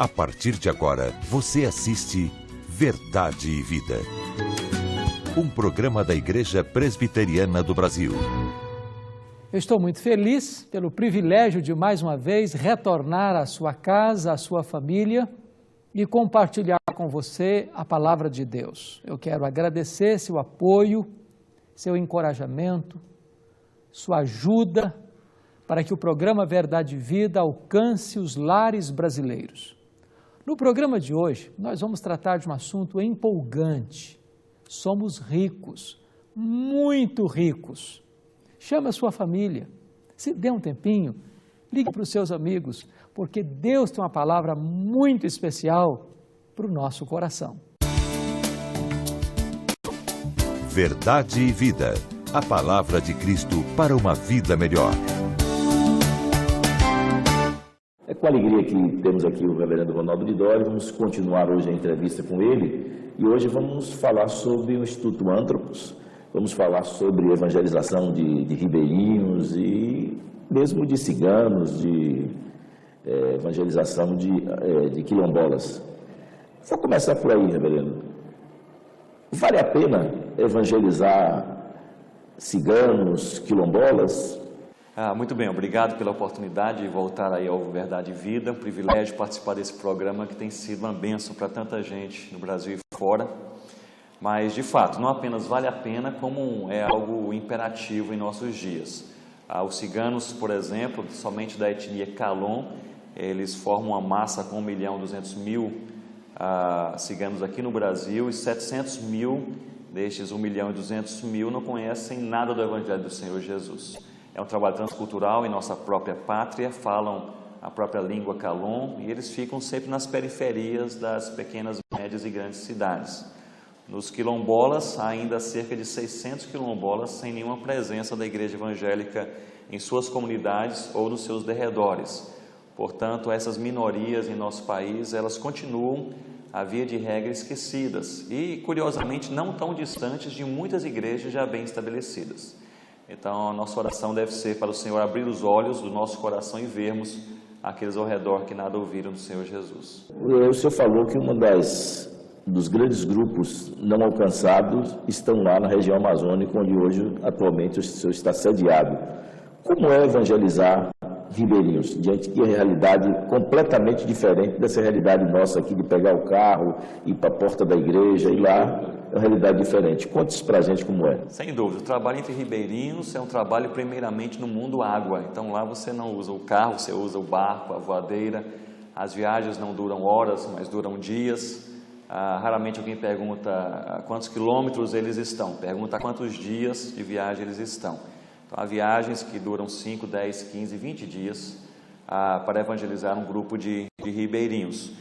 A partir de agora, você assiste Verdade e Vida. Um programa da Igreja Presbiteriana do Brasil. Eu estou muito feliz pelo privilégio de mais uma vez retornar à sua casa, à sua família e compartilhar com você a palavra de Deus. Eu quero agradecer seu apoio, seu encorajamento, sua ajuda para que o programa Verdade e Vida alcance os lares brasileiros. No programa de hoje, nós vamos tratar de um assunto empolgante. Somos ricos, muito ricos. Chame a sua família, se dê um tempinho, ligue para os seus amigos, porque Deus tem uma palavra muito especial para o nosso coração. Verdade e Vida, a palavra de Cristo para uma vida melhor. É com alegria que temos aqui o reverendo Ronaldo Lidório. Vamos continuar hoje a entrevista com ele e hoje vamos falar sobre o Instituto Antropos, vamos falar sobre evangelização de ribeirinhos e mesmo de ciganos, de evangelização de quilombolas. Vou começar por aí, reverendo. Vale a pena evangelizar ciganos, quilombolas? Muito bem, obrigado pela oportunidade de voltar aí ao Verdade e Vida. Um privilégio participar desse programa que tem sido uma bênção para tanta gente no Brasil e fora. Mas, de fato, não apenas vale a pena, como é algo imperativo em nossos dias. Os ciganos, por exemplo, somente da etnia Calon, eles formam uma massa com 1.200.000 ciganos aqui no Brasil e 700.000 destes 1.200.000 não conhecem nada do Evangelho do Senhor Jesus. É um trabalho transcultural em nossa própria pátria, falam a própria língua Calon e eles ficam sempre nas periferias das pequenas, médias e grandes cidades. Nos quilombolas, há ainda cerca de 600 quilombolas sem nenhuma presença da igreja evangélica em suas comunidades ou nos seus derredores. Portanto, essas minorias em nosso país, elas continuam, a via de regra, esquecidas e, curiosamente, não tão distantes de muitas igrejas já bem estabelecidas. Então, a nossa oração deve ser para o Senhor abrir os olhos do nosso coração e vermos aqueles ao redor que nada ouviram do Senhor Jesus. O senhor falou que dos grandes grupos não alcançados estão lá na região amazônica, onde hoje, atualmente, o senhor está sediado. Como é evangelizar ribeirinhos, diante de uma realidade completamente diferente dessa realidade nossa aqui, de pegar o carro, ir para a porta da igreja e lá é uma realidade diferente? Conte isso para a gente como é. Sem dúvida, o trabalho entre ribeirinhos é um trabalho primeiramente no mundo água, então lá você não usa o carro, você usa o barco, a voadeira, as viagens não duram horas, mas duram dias. Raramente alguém pergunta quantos quilômetros eles estão, pergunta quantos dias de viagem eles estão. Então, há viagens que duram 5, 10, 15, 20 dias para evangelizar um grupo de ribeirinhos.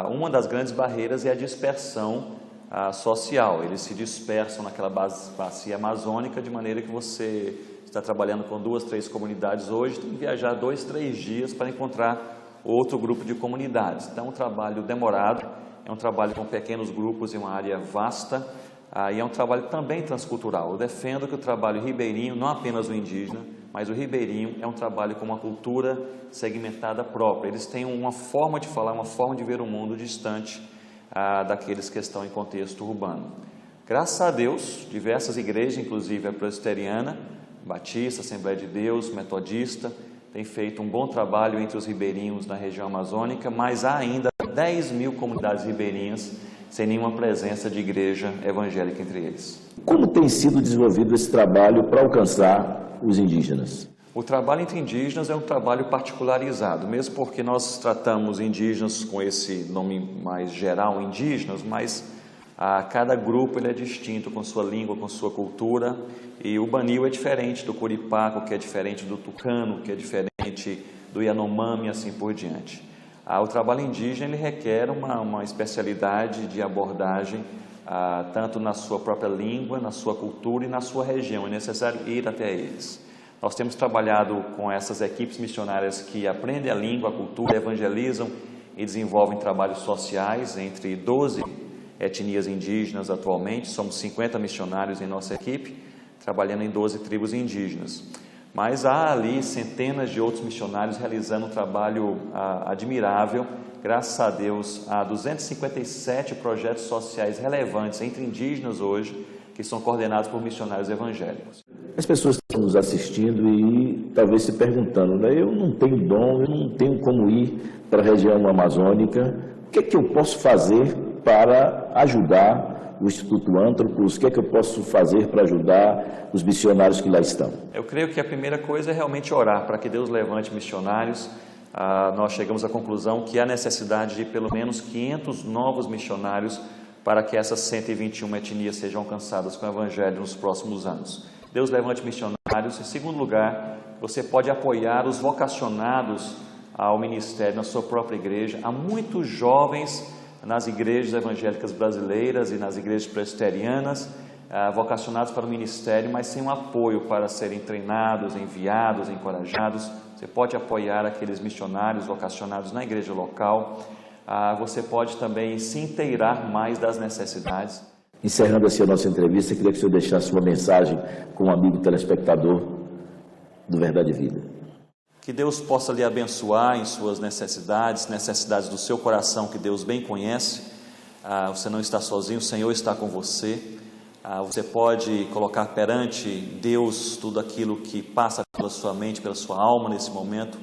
Uma das grandes barreiras é a dispersão social. Eles se dispersam naquela bacia amazônica, de maneira que você está trabalhando com 2, 3 comunidades hoje, tem que viajar 2, 3 dias para encontrar outro grupo de comunidades. Então, é um trabalho demorado, é um trabalho com pequenos grupos em uma área vasta, e é um trabalho também transcultural. Eu defendo que o trabalho ribeirinho, não apenas o indígena, mas o ribeirinho é um trabalho com uma cultura segmentada própria. Eles têm uma forma de falar, uma forma de ver o mundo distante daqueles que estão em contexto urbano. Graças a Deus, diversas igrejas, inclusive a presbiteriana, Batista, Assembleia de Deus, Metodista, têm feito um bom trabalho entre os ribeirinhos na região amazônica, mas há ainda 10.000 comunidades ribeirinhas sem nenhuma presença de igreja evangélica entre eles. Como tem sido desenvolvido esse trabalho para alcançar os indígenas? O trabalho entre indígenas é um trabalho particularizado, mesmo porque nós tratamos indígenas com esse nome mais geral, indígenas, mas cada grupo ele é distinto, com sua língua, com sua cultura, e o Banil é diferente do Curipaco, que é diferente do Tucano, que é diferente do Yanomami e assim por diante. O trabalho indígena ele requer uma especialidade de abordagem, tanto na sua própria língua, na sua cultura e na sua região. É necessário ir até eles. Nós temos trabalhado com essas equipes missionárias que aprendem a língua, a cultura, evangelizam e desenvolvem trabalhos sociais entre 12 etnias indígenas atualmente. Somos 50 missionários em nossa equipe, trabalhando em 12 tribos indígenas. Mas há ali centenas de outros missionários realizando um trabalho admirável. Graças a Deus, há 257 projetos sociais relevantes entre indígenas hoje, que são coordenados por missionários evangélicos. As pessoas estão nos assistindo e talvez se perguntando, né? Eu não tenho dom, eu não tenho como ir para a região amazônica, o que é que eu posso fazer para ajudar o Instituto Antropos, o que é que eu posso fazer para ajudar os missionários que lá estão? Eu creio que a primeira coisa é realmente orar para que Deus levante missionários. Nós chegamos à conclusão que há necessidade de pelo menos 500 novos missionários para que essas 121 etnias sejam alcançadas com o Evangelho nos próximos anos. Deus levante missionários. Em segundo lugar, você pode apoiar os vocacionados ao ministério na sua própria igreja. Há muitos jovens nas igrejas evangélicas brasileiras e nas igrejas presbiterianas, vocacionados para o ministério, mas sem um apoio para serem treinados, enviados, encorajados. Você pode apoiar aqueles missionários vocacionados na igreja local. Você pode também se inteirar mais das necessidades. Encerrando assim a nossa entrevista, eu queria que o senhor deixasse uma mensagem com um amigo telespectador do Verdade e Vida. Que Deus possa lhe abençoar em suas necessidades do seu coração, que Deus bem conhece. Você não está sozinho, o Senhor está com você. Você pode colocar perante Deus tudo aquilo que passa pela sua mente, pela sua alma nesse momento,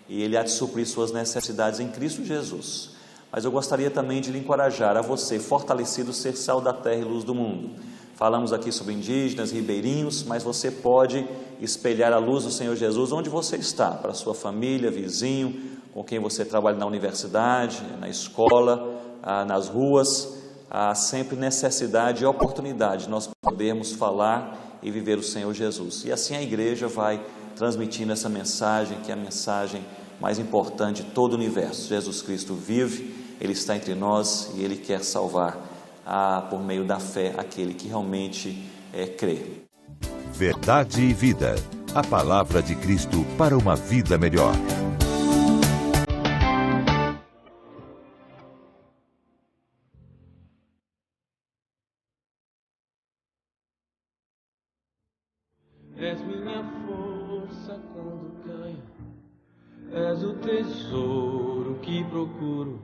e Ele há de suprir suas necessidades em Cristo Jesus. Mas eu gostaria também de lhe encorajar a você, fortalecido, ser sal da terra e luz do mundo. Falamos aqui sobre indígenas, ribeirinhos, mas você pode espelhar a luz do Senhor Jesus onde você está, para a sua família, vizinho, com quem você trabalha na universidade, na escola, nas ruas. Há sempre necessidade e oportunidade de nós podermos falar e viver o Senhor Jesus. E assim a igreja vai transmitindo essa mensagem, que é a mensagem mais importante de todo o universo. Jesus Cristo vive, Ele está entre nós e Ele quer salvar por meio da fé aquele que realmente crê. Verdade e Vida, a palavra de Cristo para uma vida melhor. És minha força quando caio, és o tesouro que procuro,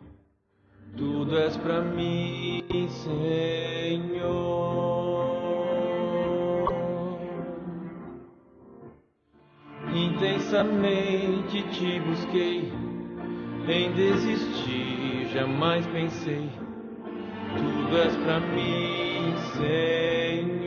tudo és pra mim, Senhor. Intensamente te busquei, em desistir jamais pensei, tudo és pra mim, Senhor.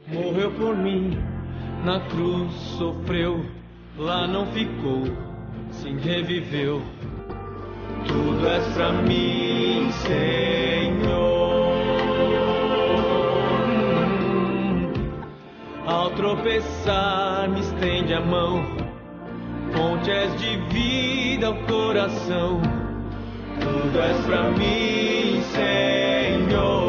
Morreu por mim, na cruz sofreu, lá não ficou, sim reviveu. Tudo és pra mim, Senhor. Ao tropeçar me estende a mão, fonte és de vida ao coração. Tudo és pra mim, Senhor.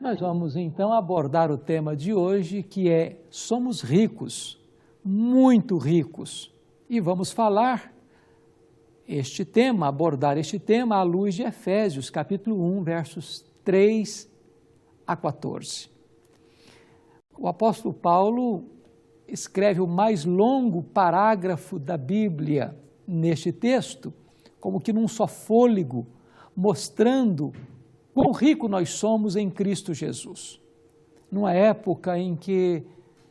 Nós vamos então abordar o tema de hoje, que é somos ricos, muito ricos. E vamos falar abordar este tema à luz de Efésios, capítulo 1, versos 3 a 14. O apóstolo Paulo escreve o mais longo parágrafo da Bíblia neste texto, como que num só fôlego, mostrando quão rico nós somos em Cristo Jesus. Numa época em que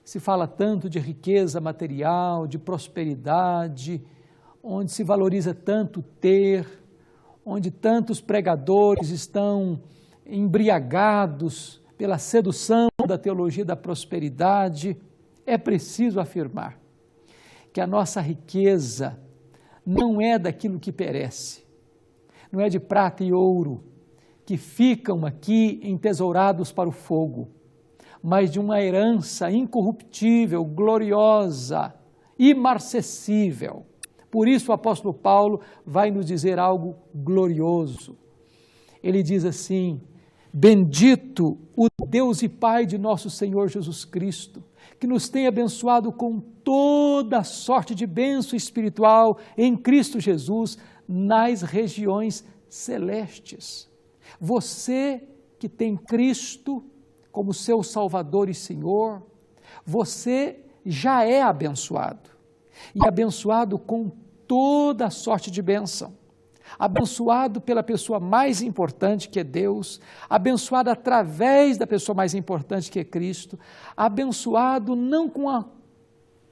se fala tanto de riqueza material, de prosperidade, onde se valoriza tanto ter, onde tantos pregadores estão embriagados pela sedução da teologia da prosperidade, é preciso afirmar que a nossa riqueza não é daquilo que perece, não é de prata e ouro que ficam aqui entesourados para o fogo, mas de uma herança incorruptível, gloriosa, imarcessível. Por isso o apóstolo Paulo vai nos dizer algo glorioso. Ele diz assim: bendito o Deus e Pai de nosso Senhor Jesus Cristo, que nos tem abençoado com toda sorte de bênção espiritual em Cristo Jesus nas regiões celestes. Você que tem Cristo como seu Salvador e Senhor, você já é abençoado. E abençoado com toda sorte de bênção. Abençoado pela pessoa mais importante que é Deus, abençoado através da pessoa mais importante que é Cristo, abençoado não com a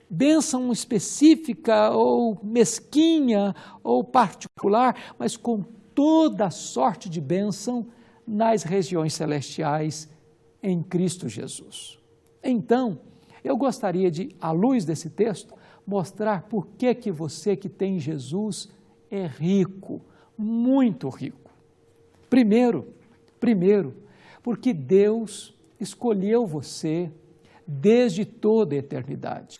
bênção específica ou mesquinha ou particular, mas com toda sorte de bênção nas regiões celestiais em Cristo Jesus. Então, eu gostaria de, à luz desse texto, mostrar por que você que tem Jesus é rico, muito rico. Primeiro, porque Deus escolheu você desde toda a eternidade.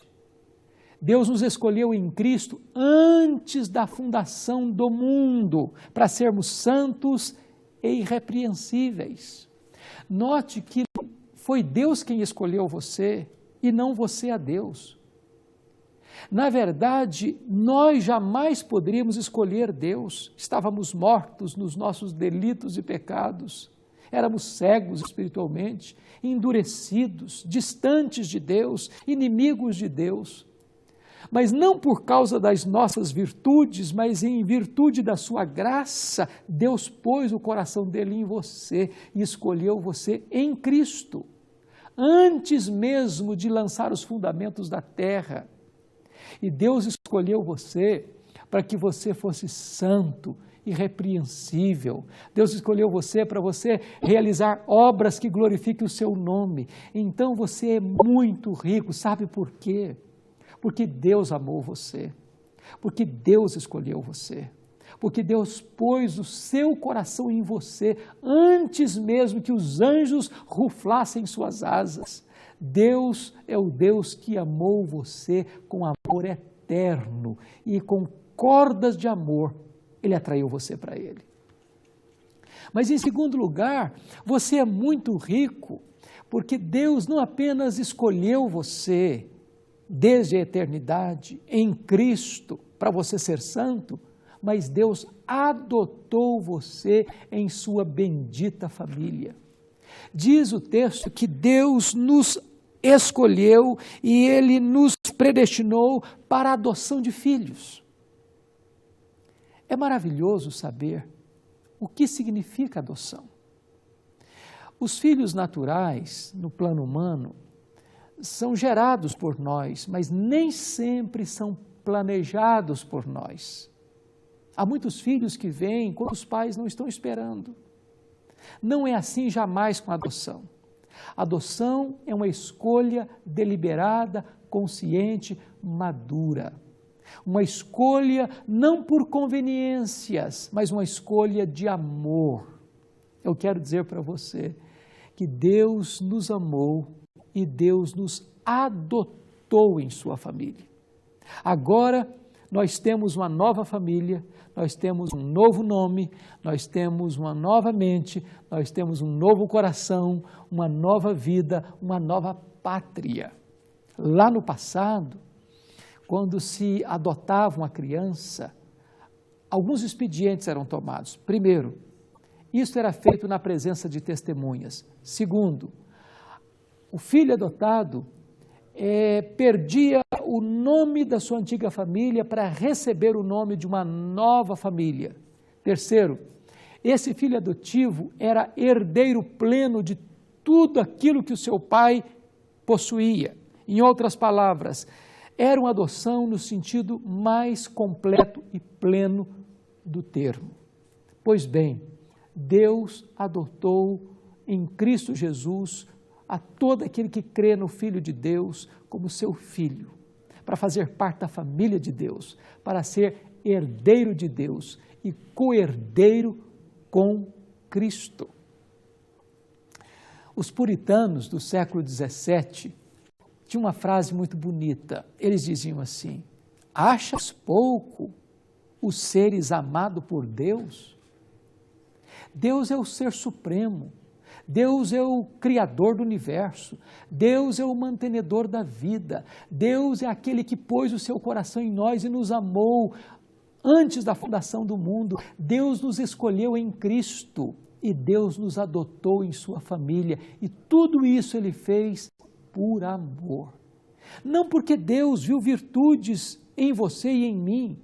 Deus nos escolheu em Cristo antes da fundação do mundo, para sermos santos e irrepreensíveis. Note que foi Deus quem escolheu você e não você a Deus. Na verdade, nós jamais poderíamos escolher Deus. Estávamos mortos nos nossos delitos e pecados. Éramos cegos espiritualmente, endurecidos, distantes de Deus, inimigos de Deus. Mas não por causa das nossas virtudes, mas em virtude da sua graça, Deus pôs o coração dele em você e escolheu você em Cristo, antes mesmo de lançar os fundamentos da terra. E Deus escolheu você para que você fosse santo, irrepreensível. Deus escolheu você para você realizar obras que glorifiquem o seu nome. Então você é muito rico, sabe por quê? Porque Deus amou você, porque Deus escolheu você, porque Deus pôs o seu coração em você antes mesmo que os anjos ruflassem suas asas. Deus é o Deus que amou você com amor eterno e com cordas de amor, Ele atraiu você para Ele. Mas em segundo lugar, você é muito rico porque Deus não apenas escolheu você desde a eternidade em Cristo para você ser santo, mas Deus adotou você em sua bendita família. Diz o texto que Deus nos escolheu e Ele nos predestinou para a adoção de filhos. É maravilhoso saber o que significa adoção. Os filhos naturais, no plano humano, são gerados por nós, mas nem sempre são planejados por nós. Há muitos filhos que vêm quando os pais não estão esperando. Não é assim jamais com a adoção. A adoção é uma escolha deliberada, consciente, madura. Uma escolha não por conveniências, mas uma escolha de amor. Eu quero dizer para você que Deus nos amou e Deus nos adotou em sua família. Agora nós temos uma nova família, nós temos um novo nome, nós temos uma nova mente, nós temos um novo coração, uma nova vida, uma nova pátria. Lá no passado, quando se adotava uma criança, alguns expedientes eram tomados. Primeiro, Isso era feito na presença de testemunhas. Segundo, o filho adotado perdia o nome da sua antiga família para receber o nome de uma nova família. Terceiro, esse filho adotivo era herdeiro pleno de tudo aquilo que o seu pai possuía. Em outras palavras, era uma adoção no sentido mais completo e pleno do termo. Pois bem, Deus adotou em Cristo Jesus a todo aquele que crê no Filho de Deus como seu filho, para fazer parte da família de Deus, para ser herdeiro de Deus e co-herdeiro com Cristo. Os puritanos do século XVII tinham uma frase muito bonita. Eles diziam assim: achas pouco os seres amados por Deus? Deus é o ser supremo. Deus é o criador do universo, Deus é o mantenedor da vida, Deus é aquele que pôs o seu coração em nós e nos amou antes da fundação do mundo. Deus nos escolheu em Cristo e Deus nos adotou em sua família, e tudo isso Ele fez por amor. Não porque Deus viu virtudes em você e em mim.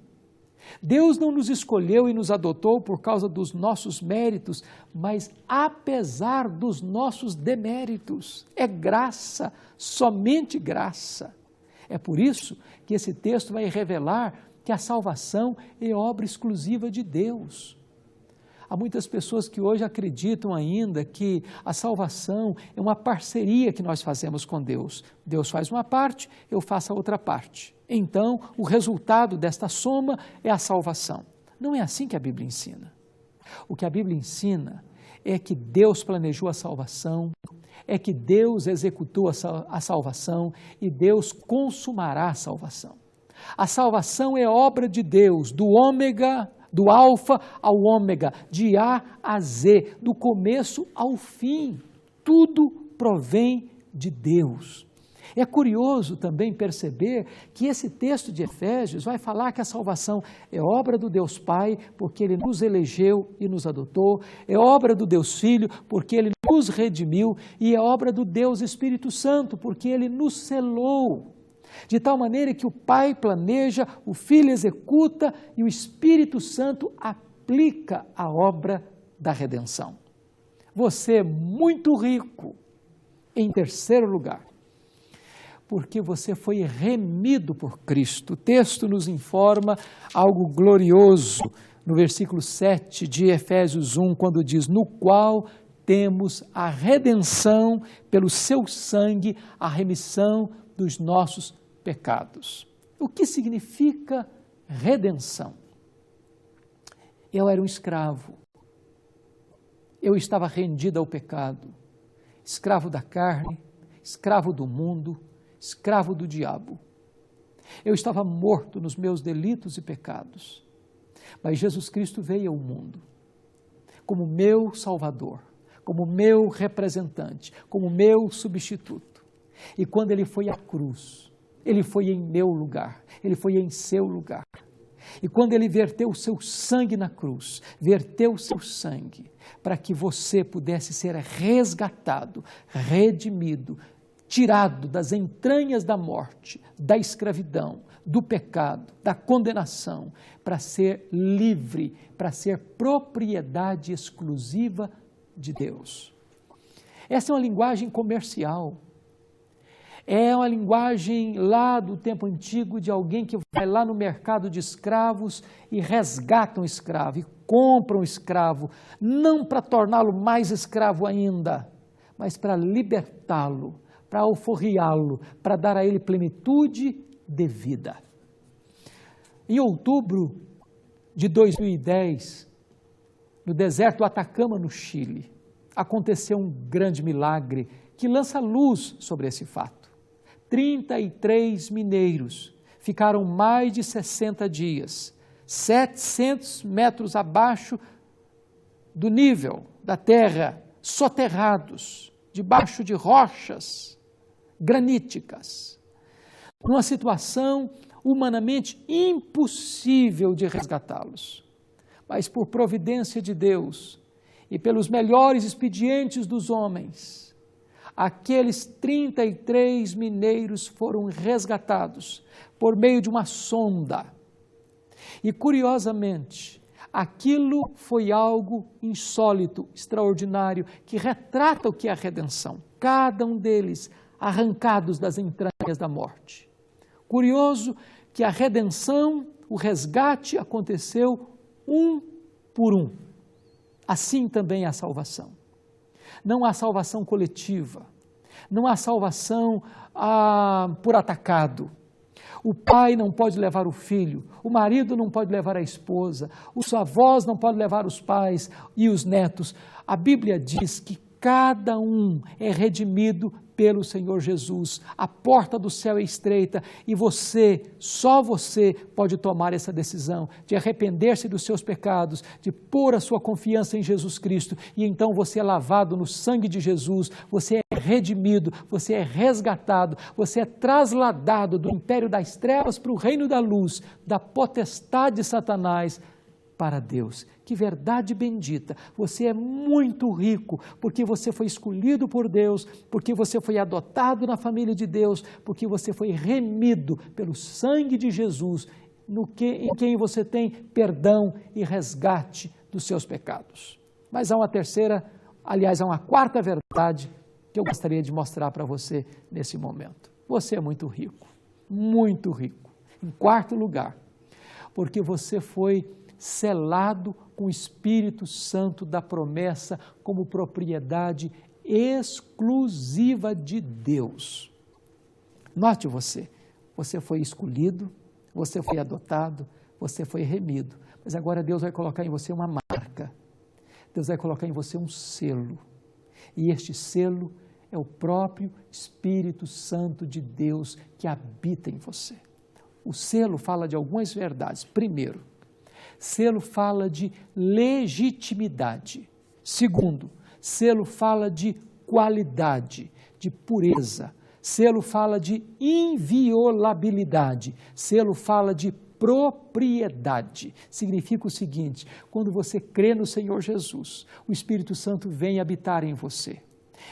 Deus não nos escolheu e nos adotou por causa dos nossos méritos, mas apesar dos nossos deméritos. É graça, somente graça. É por isso que esse texto vai revelar que a salvação é obra exclusiva de Deus. Há muitas pessoas que hoje acreditam ainda que a salvação é uma parceria que nós fazemos com Deus. Deus faz uma parte, eu faço a outra parte. Então, o resultado desta soma é a salvação. Não é assim que a Bíblia ensina. O que a Bíblia ensina é que Deus planejou a salvação, é que Deus executou a salvação e Deus consumará a salvação. A salvação é obra de Deus, do ômega, do alfa ao ômega, de A a Z, do começo ao fim. Tudo provém de Deus. É curioso também perceber que esse texto de Efésios vai falar que a salvação é obra do Deus Pai, porque Ele nos elegeu e nos adotou, é obra do Deus Filho, porque Ele nos redimiu, e é obra do Deus Espírito Santo, porque Ele nos selou. De tal maneira que o Pai planeja, o Filho executa e o Espírito Santo aplica a obra da redenção. Você é muito rico. Em terceiro lugar, porque você foi remido por Cristo. O texto nos informa algo glorioso no versículo 7 de Efésios 1, quando diz: no qual temos a redenção pelo seu sangue, a remissão dos nossos pecados. O que significa redenção? Eu era um escravo. Eu estava rendido ao pecado, escravo da carne, escravo do mundo, escravo do diabo. Eu estava morto nos meus delitos e pecados, mas Jesus Cristo veio ao mundo como meu Salvador, como meu representante, como meu substituto. E quando Ele foi à cruz, Ele foi em meu lugar, Ele foi em seu lugar. E quando Ele verteu o seu sangue na cruz, verteu o seu sangue para que você pudesse ser resgatado, redimido, tirado das entranhas da morte, da escravidão, do pecado, da condenação, para ser livre, para ser propriedade exclusiva de Deus. Essa é uma linguagem comercial. É uma linguagem lá do tempo antigo de alguém que vai lá no mercado de escravos e resgata um escravo, e compra um escravo, não para torná-lo mais escravo ainda, mas para libertá-lo, para alforriá-lo, para dar a ele plenitude de vida. Em outubro de 2010, no deserto do Atacama, no Chile, aconteceu um grande milagre que lança luz sobre esse fato. 33 mineiros ficaram mais de 60 dias, 700 metros abaixo do nível da terra, soterrados, debaixo de rochas graníticas, numa situação humanamente impossível de resgatá-los. Mas por providência de Deus, e pelos melhores expedientes dos homens, aqueles 33 mineiros foram resgatados por meio de uma sonda. E, curiosamente, aquilo foi algo insólito, extraordinário, que retrata o que é a redenção. Cada um deles arrancados das entranhas da morte. Curioso que a redenção, o resgate aconteceu um por um. Assim também a salvação. Não há salvação coletiva, não há salvação por atacado. O pai não pode levar o filho, o marido não pode levar a esposa, os avós não podem levar os pais e os netos. A Bíblia diz que cada um é redimido pelo Senhor Jesus. A porta do céu é estreita e você, só você, pode tomar essa decisão de arrepender-se dos seus pecados, de pôr a sua confiança em Jesus Cristo, e então você é lavado no sangue de Jesus, você é redimido, você é resgatado, você é trasladado do império das trevas para o reino da luz, da potestade de Satanás para Deus. Que verdade bendita! Você é muito rico, porque você foi escolhido por Deus, porque você foi adotado na família de Deus, porque você foi remido pelo sangue de Jesus, em quem você tem perdão e resgate dos seus pecados. Mas há uma terceira, aliás, há uma quarta verdade que eu gostaria de mostrar para você nesse momento. Você é muito rico, muito rico. Em quarto lugar, porque você foi selado com o Espírito Santo da promessa como propriedade exclusiva de Deus. Note você foi escolhido, você foi adotado, você foi remido, mas agora Deus vai colocar em você uma marca, Deus vai colocar em você um selo, e este selo é o próprio Espírito Santo de Deus que habita em você. O selo fala de algumas verdades. Primeiro, selo fala de legitimidade. Segundo, selo fala de qualidade, de pureza. Selo fala de inviolabilidade. Selo fala de propriedade. Significa o seguinte: quando você crê no Senhor Jesus, o Espírito Santo vem habitar em você.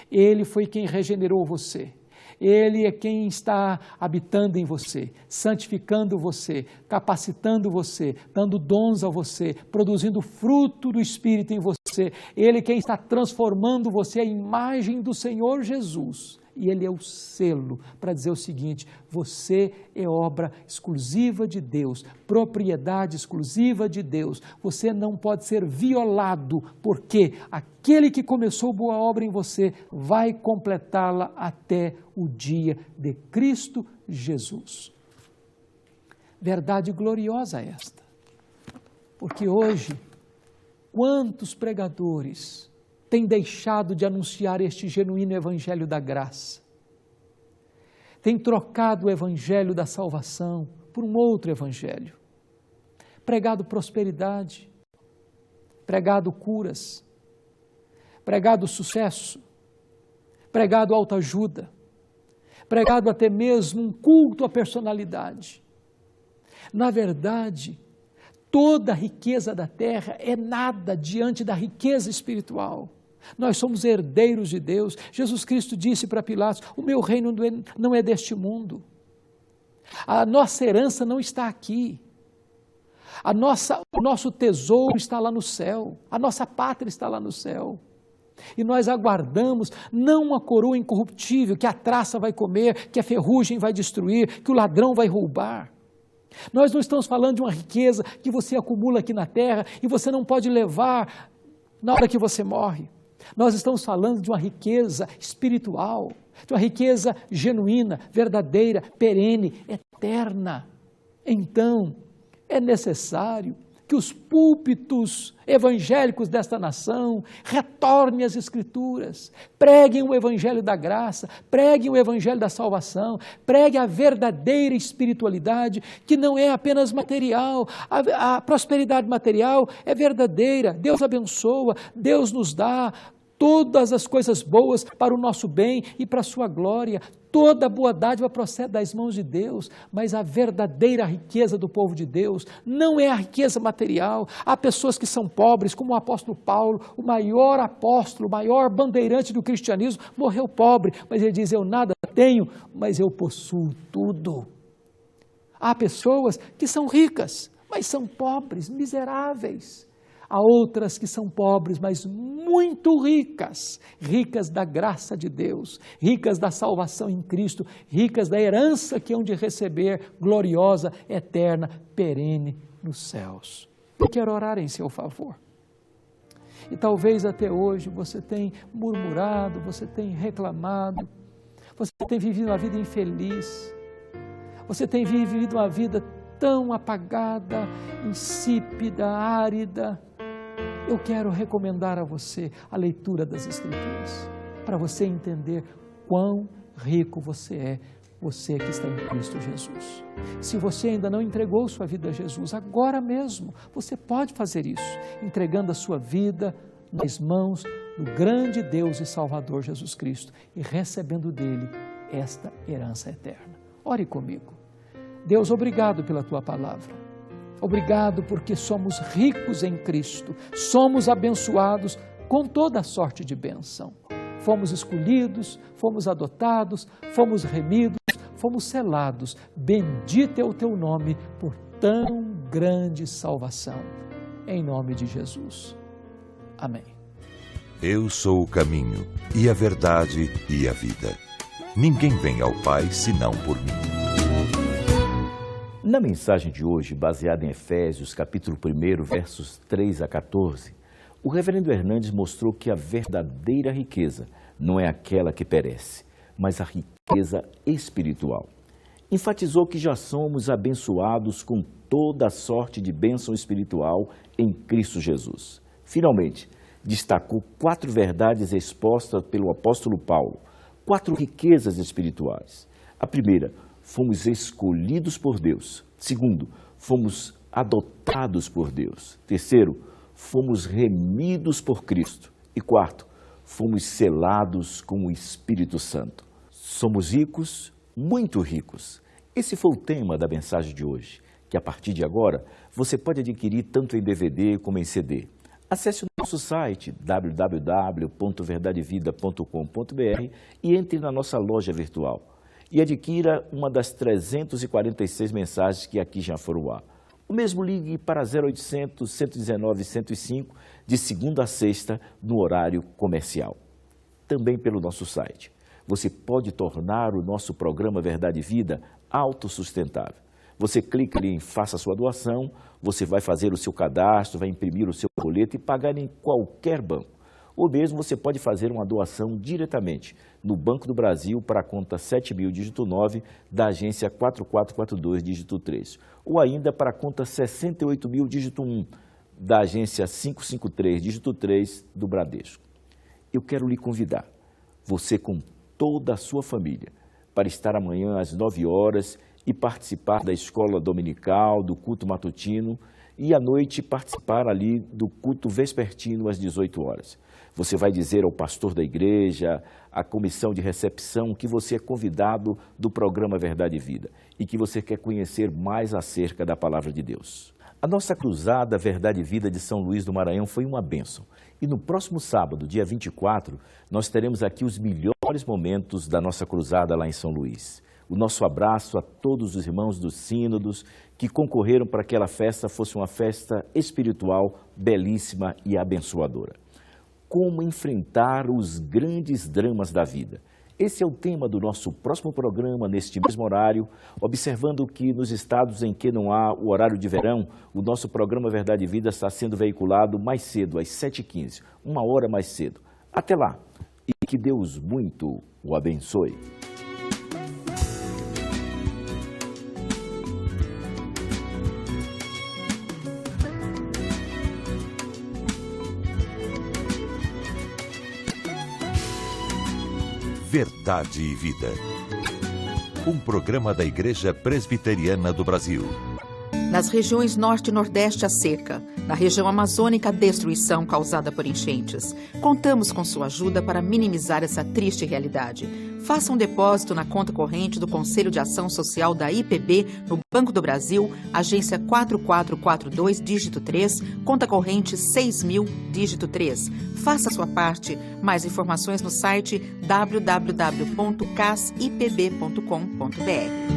Ele foi quem regenerou você. Ele é quem está habitando em você, santificando você, capacitando você, dando dons a você, produzindo fruto do Espírito em você. Ele é quem está transformando você à imagem do Senhor Jesus. E Ele é o selo para dizer o seguinte: você é obra exclusiva de Deus, propriedade exclusiva de Deus. Você não pode ser violado, porque aquele que começou boa obra em você vai completá-la até o dia de Cristo Jesus. Verdade gloriosa esta, porque hoje, quantos pregadores tem deixado de anunciar este genuíno evangelho da graça, tem trocado o evangelho da salvação por um outro evangelho, pregado prosperidade, pregado curas, pregado sucesso, pregado autoajuda, pregado até mesmo um culto à personalidade. Na verdade, toda a riqueza da terra é nada diante da riqueza espiritual. Nós somos herdeiros de Deus. Jesus Cristo disse para Pilatos: o meu reino não é deste mundo. A nossa herança não está aqui. O nosso tesouro está lá no céu. A nossa pátria está lá no céu. E nós aguardamos não uma coroa incorruptível que a traça vai comer, que a ferrugem vai destruir, que o ladrão vai roubar. Nós não estamos falando de uma riqueza que você acumula aqui na terra e você não pode levar na hora que você morre. Nós estamos falando de uma riqueza espiritual, de uma riqueza genuína, verdadeira, perene, eterna. Então, é necessário que os púlpitos evangélicos desta nação retornem às Escrituras, preguem o evangelho da graça, preguem o evangelho da salvação, preguem a verdadeira espiritualidade, que não é apenas material. A prosperidade material é verdadeira, Deus abençoa, Deus nos dá todas as coisas boas para o nosso bem e para a sua glória. Toda boa dádiva procede das mãos de Deus, mas a verdadeira riqueza do povo de Deus não é a riqueza material. Há pessoas que são pobres, como o apóstolo Paulo, o maior apóstolo, o maior bandeirante do cristianismo, morreu pobre, mas ele diz: eu nada tenho, mas eu possuo tudo. Há pessoas que são ricas, mas são pobres, miseráveis. Há outras que são pobres, mas muito ricas, ricas da graça de Deus, ricas da salvação em Cristo, ricas da herança que hão de receber, gloriosa, eterna, perene nos céus. Eu quero orar em seu favor. E talvez até hoje você tenha murmurado, você tenha reclamado, você tem vivido uma vida infeliz, você tem vivido uma vida tão apagada, insípida, árida. Eu quero recomendar a você a leitura das Escrituras, para você entender quão rico você que está em Cristo Jesus. Se você ainda não entregou sua vida a Jesus, agora mesmo você pode fazer isso, entregando a sua vida nas mãos do grande Deus e Salvador Jesus Cristo e recebendo dele esta herança eterna. Ore comigo. Deus, obrigado pela tua palavra. Obrigado porque somos ricos em Cristo, somos abençoados com toda a sorte de bênção. Fomos escolhidos, fomos adotados, fomos remidos, fomos selados. Bendito é o teu nome por tão grande salvação. Em nome de Jesus. Amém. Eu sou o caminho, e a verdade, e a vida. Ninguém vem ao Pai senão por mim. Na mensagem de hoje, baseada em Efésios, capítulo 1, versos 3 a 14, o reverendo Hernandes mostrou que a verdadeira riqueza não é aquela que perece, mas a riqueza espiritual. Enfatizou que já somos abençoados com toda a sorte de bênção espiritual em Cristo Jesus. Finalmente, destacou 4 verdades expostas pelo apóstolo Paulo, 4 riquezas espirituais. A primeira, fomos escolhidos por Deus. Segundo, fomos adotados por Deus. Terceiro, fomos remidos por Cristo. E quarto, fomos selados com o Espírito Santo. Somos ricos, muito ricos. Esse foi o tema da mensagem de hoje, que a partir de agora você pode adquirir tanto em DVD como em CD. Acesse o nosso site www.verdadevida.com.br e entre na nossa loja virtual e adquira uma das 346 mensagens que aqui já foram ao ar. O mesmo ligue para 0800 119 105 de segunda a sexta no horário comercial. Também pelo nosso site. Você pode tornar o nosso programa Verdade e Vida autossustentável. Você clica ali em Faça Sua Doação, você vai fazer o seu cadastro, vai imprimir o seu boleto e pagar em qualquer banco. Ou mesmo você pode fazer uma doação diretamente no Banco do Brasil para a conta 7000, dígito 9, da agência 4442, dígito 3. Ou ainda para a conta 68.000, dígito 1, da agência 553, dígito 3, do Bradesco. Eu quero lhe convidar, você com toda a sua família, para estar amanhã às 9 horas e participar da escola dominical, do culto matutino e à noite participar ali do culto vespertino às 18 horas. Você vai dizer ao pastor da igreja, à comissão de recepção, que você é convidado do programa Verdade e Vida e que você quer conhecer mais acerca da palavra de Deus. A nossa cruzada Verdade e Vida de São Luís do Maranhão foi uma bênção. E no próximo sábado, dia 24, nós teremos aqui os melhores momentos da nossa cruzada lá em São Luís. O nosso abraço a todos os irmãos dos sínodos que concorreram para que aquela festa fosse uma festa espiritual belíssima e abençoadora. Como enfrentar os grandes dramas da vida? Esse é o tema do nosso próximo programa, neste mesmo horário, observando que nos estados em que não há o horário de verão, o nosso programa Verdade e Vida está sendo veiculado mais cedo, às 7h15, uma hora mais cedo. Até lá, e que Deus muito o abençoe. Verdade e Vida. Um programa da Igreja Presbiteriana do Brasil. Nas regiões Norte e Nordeste, a seca. Na região amazônica, a destruição causada por enchentes. Contamos com sua ajuda para minimizar essa triste realidade. Faça um depósito na conta corrente do Conselho de Ação Social da IPB, no Banco do Brasil, agência 4442, dígito 3, conta corrente 6.000, dígito 3. Faça a sua parte. Mais informações no site www.casipb.com.br.